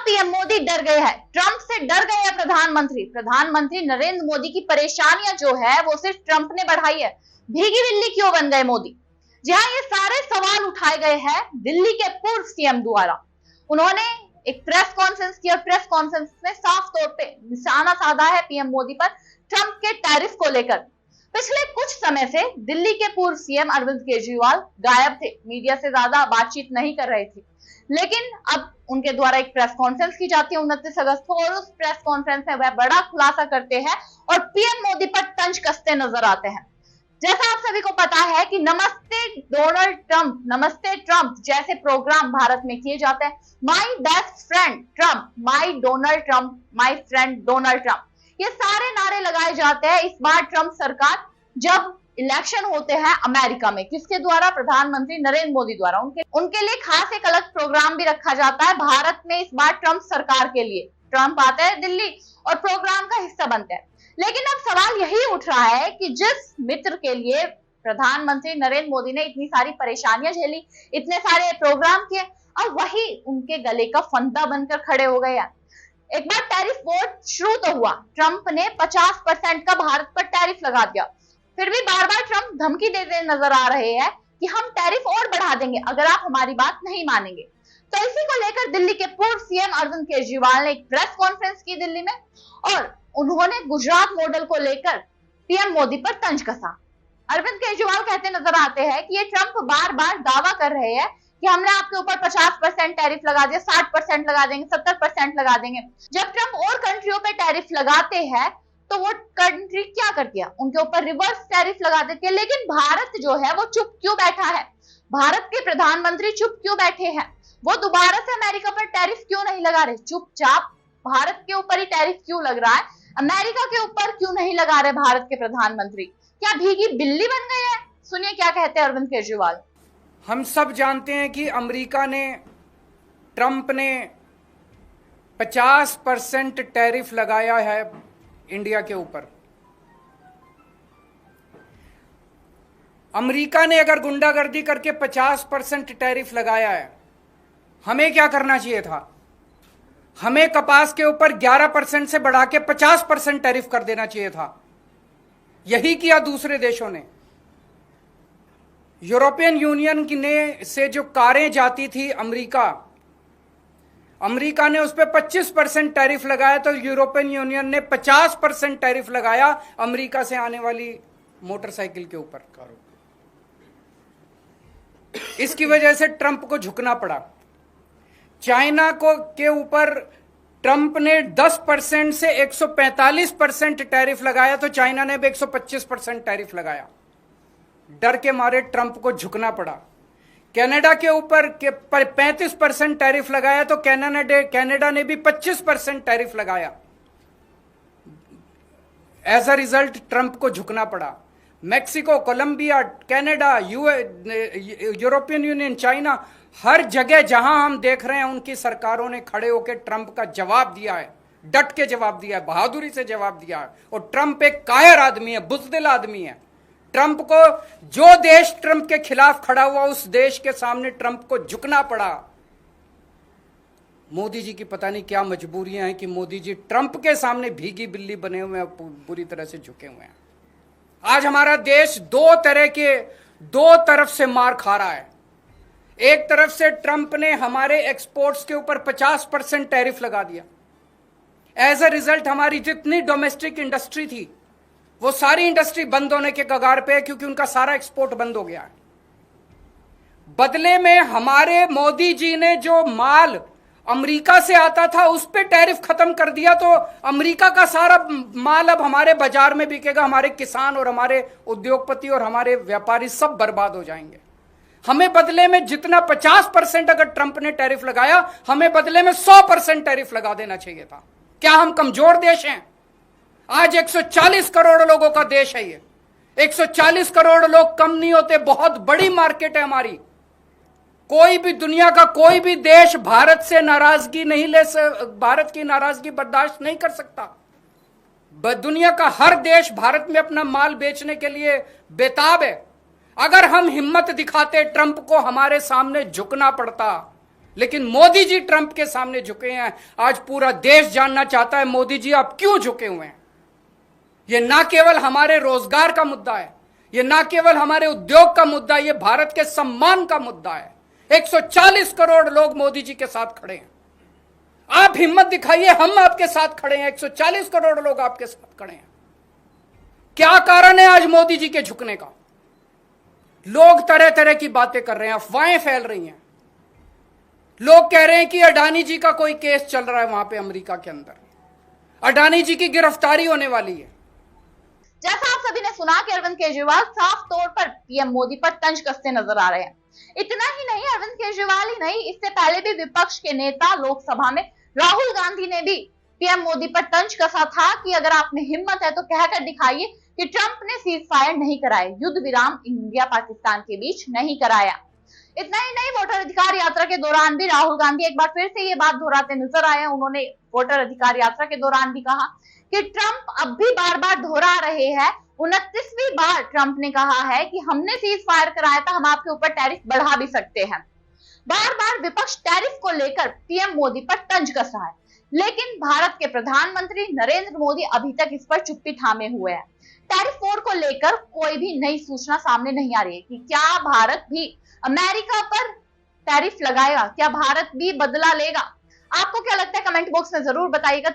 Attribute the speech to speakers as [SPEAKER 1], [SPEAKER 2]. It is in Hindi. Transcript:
[SPEAKER 1] पीएम मोदी डर गए हैं, ट्रंप से डर गए हैं प्रधानमंत्री नरेंद्र मोदी की परेशानियां जो है वो सिर्फ ट्रंप ने बढ़ाई है। भीगी बिल्ली क्यों बन गए मोदी? जी हाँ, ये सारे सवाल उठाए गए हैं दिल्ली के पूर्व सीएम द्वारा। उन्होंने एक प्रेस कॉन्फ्रेंस की और प्रेस कॉन्फ्रेंस में साफ तौर पे निशाना साधा है पीएम मोदी पर ट्रंप के टैरिफ को लेकर। पिछले कुछ समय से दिल्ली के पूर्व सीएम अरविंद केजरीवाल गायब थे, मीडिया से ज्यादा बातचीत नहीं कर रहे थे, लेकिन अब उनके द्वारा एक प्रेस कॉन्फ्रेंस की जाती है 29 अगस्त को, और उस प्रेस कॉन्फ्रेंस में वह बड़ा खुलासा करते हैं और पीएम मोदी पर तंज कसते नजर आते हैं। जैसा आप सभी को पता है कि नमस्ते डोनाल्ड ट्रंप, नमस्ते ट्रंप जैसे प्रोग्राम भारत में किए जाते हैं। My best friend Trump, my Donald Trump, my friend Donald Trump, ये सारे नारे लगाए जाते हैं। इस बार ट्रंप सरकार जब इलेक्शन होते हैं अमेरिका में, किसके द्वारा? प्रधानमंत्री नरेंद्र मोदी द्वारा। उनके लिए खास एक अलग प्रोग्राम भी रखा जाता है भारत में इस बार ट्रंप सरकार के लिए। ट्रंप आते हैं दिल्ली और प्रोग्राम का हिस्सा बनते हैं। लेकिन अब सवाल यही उठ रहा है कि जिस मित्र के लिए प्रधानमंत्री नरेंद्र मोदी ने इतनी सारी परेशानियां झेली, इतने सारे प्रोग्राम किए, अब वही उनके गले का फंदा बनकर खड़े हो गए हैं। एक बार टैरिफ वॉर शुरू तो हुआ, ट्रंप ने 50% का भारत पर टैरिफ लगा दिया। फिर भी बार बार ट्रंप धमकी देते नजर आ रहे हैं कि हम टैरिफ और बढ़ा देंगे अगर आप हमारी बात नहीं मानेंगे। तो इसी को लेकर दिल्ली के पूर्व सीएम अरविंद केजरीवाल ने एक प्रेस कॉन्फ्रेंस की दिल्ली में, और उन्होंने गुजरात मॉडल को लेकर पीएम मोदी पर तंज कसा। अरविंद केजरीवाल कहते नजर आते हैं कि ये ट्रंप बार बार दावा कर रहे हैं कि हमने आपके ऊपर 50% टैरिफ लगा दिया, 60% लगा देंगे, 70% लगा देंगे। जब ट्रंप और कंट्रियों पे टैरिफ लगाते हैं तो वो कंट्री क्या करती है? उनके ऊपर रिवर्स टैरिफ लगा देती है। लेकिन भारत जो है वो चुप क्यों बैठा है? भारत के प्रधानमंत्री चुप क्यों बैठे हैं? वो दोबारा से अमेरिका पर टैरिफ क्यों नहीं लगा रहे? चुपचाप भारत के ऊपर ही टैरिफ क्यों लग रहा है? अमेरिका के ऊपर क्यों नहीं लगा रहे भारत के प्रधानमंत्री? क्या भीगी बिल्ली बन गए हैं? सुनिए क्या कहते हैं अरविंद केजरीवाल।
[SPEAKER 2] हम सब जानते हैं कि अमेरिका ने, ट्रंप ने 50% टैरिफ लगाया है इंडिया के ऊपर। अमेरिका ने अगर गुंडागर्दी करके 50% टैरिफ लगाया है, हमें क्या करना चाहिए था? हमें कपास के ऊपर 11% से बढ़ा के 50% टैरिफ कर देना चाहिए था। यही किया दूसरे देशों ने। यूरोपियन यूनियन की ने से जो कारें जाती थी अमेरिका ने उस पर 25% टैरिफ लगाया, तो यूरोपियन यूनियन ने 50% टैरिफ लगाया अमेरिका से आने वाली मोटरसाइकिल के ऊपर, कारों। इसकी वजह से ट्रंप को झुकना पड़ा। चाइना के ऊपर ट्रंप ने 10% से 145% टैरिफ लगाया, तो चाइना ने भी 125% टैरिफ लगाया। डर के मारे ट्रंप को झुकना पड़ा। कनाडा के ऊपर 35% टैरिफ लगाया, तो कनाडा ने भी 25% टैरिफ लगाया। एज अ रिजल्ट ट्रंप को झुकना पड़ा। Mexico, Colombia, Canada, European Union, China, हर जगह जहां हम देख रहे हैं उनकी सरकारों ने खड़े होकर ट्रंप का जवाब दिया है, डट के जवाब दिया है, बहादुरी से जवाब दिया है। और ट्रंप एक कायर आदमी है, बुज़दिल आदमी है। ट्रंप को, जो देश ट्रंप के खिलाफ खड़ा हुआ, उस देश के सामने ट्रंप को झुकना पड़ा। मोदी जी की पता नहीं क्या मजबूरियां हैं कि मोदी जी ट्रंप के सामने भीगी बिल्ली बने हुए हैं, बुरी तरह से झुके हुए हैं। आज हमारा देश दो तरफ से मार खा रहा है। एक तरफ से ट्रंप ने हमारे एक्सपोर्ट्स के ऊपर 50% टैरिफ लगा दिया। एज अ रिजल्ट हमारी जितनी डोमेस्टिक इंडस्ट्री थी, वो सारी इंडस्ट्री बंद होने के कगार पे है, क्योंकि उनका सारा एक्सपोर्ट बंद हो गया है। बदले में हमारे मोदी जी ने जो माल अमेरिका से आता था उस पे टैरिफ खत्म कर दिया, तो अमेरिका का सारा माल अब हमारे बाजार में बिकेगा। हमारे किसान और हमारे उद्योगपति और हमारे व्यापारी सब बर्बाद हो जाएंगे। हमें बदले में जितना 50% अगर ट्रंप ने टैरिफ लगाया, हमें बदले में 100% टैरिफ लगा देना चाहिए था। क्या हम कमजोर देश हैं? आज 140 करोड़ लोगों का देश है ये। 140 करोड़ लोग कम नहीं होते, बहुत बड़ी मार्केट है हमारी। कोई भी, दुनिया का कोई भी देश भारत से नाराजगी नहीं भारत की नाराजगी बर्दाश्त नहीं कर सकता। दुनिया का हर देश भारत में अपना माल बेचने के लिए बेताब है। अगर हम हिम्मत दिखाते, ट्रंप को हमारे सामने झुकना पड़ता, लेकिन मोदी जी ट्रंप के सामने झुके हैं। आज पूरा देश जानना चाहता है मोदी जी आप क्यों झुके हुए हैं। यह ना केवल हमारे रोजगार का मुद्दा है, यह ना केवल हमारे उद्योग का मुद्दा है, यह भारत के सम्मान का मुद्दा है। 140 करोड़ लोग मोदी जी के साथ खड़े हैं। आप हिम्मत दिखाइए, हम आपके साथ खड़े हैं। 140 करोड़ लोग आपके साथ खड़े हैं। क्या कारण है आज मोदी जी के झुकने का? लोग तरह तरह की बातें कर रहे हैं, अफवाहें फैल रही हैं। लोग कह रहे हैं कि अडानी जी का कोई केस चल रहा है वहां पे अमेरिका के अंदर, अडानी जी की गिरफ्तारी होने वाली है।
[SPEAKER 1] जैसा आप सभी ने सुना कि अरविंद केजरीवाल साफ तौर पर पीएम मोदी पर तंज कसते नजर आ रहे हैं। इतना ही नहीं, अरविंद केजरीवाल ही नहीं, इससे पहले भी विपक्ष के नेता लोकसभा में राहुल गांधी ने भी पीएम मोदी पर तंज कसा था कि अगर आप में हिम्मत है तो कहकर दिखाइए कि ट्रंप ने सीज फायर नहीं कराए, युद्ध विराम इंडिया पाकिस्तान के बीच नहीं कराया। इतना ही नहीं, वोटर अधिकार यात्रा के दौरान भी राहुल गांधी एक बार फिर से ये बात दोहराते नजर आए। उन्होंने वोटर अधिकार यात्रा के दौरान भी कहा कि ट्रंप अब भी बार बार दोहरा रहे हैं। 29वीं बार ट्रंप ने कहा है कि हमने सीज फायर कराया था, हम आपके ऊपर टैरिफ बढ़ा भी सकते हैं। बार बार विपक्ष टैरिफ को लेकर पीएम मोदी पर तंज कस रहा है, लेकिन भारत के प्रधानमंत्री नरेंद्र मोदी अभी तक इस पर चुप्पी थामे हुए हैं। टैरिफ वॉर को लेकर कोई भी नई सूचना सामने नहीं आ रही है कि क्या भारत भी अमेरिका पर टैरिफ लगाएगा, क्या भारत भी बदला लेगा। आपको क्या लगता है कमेंट बॉक्स में जरूर बताइएगा।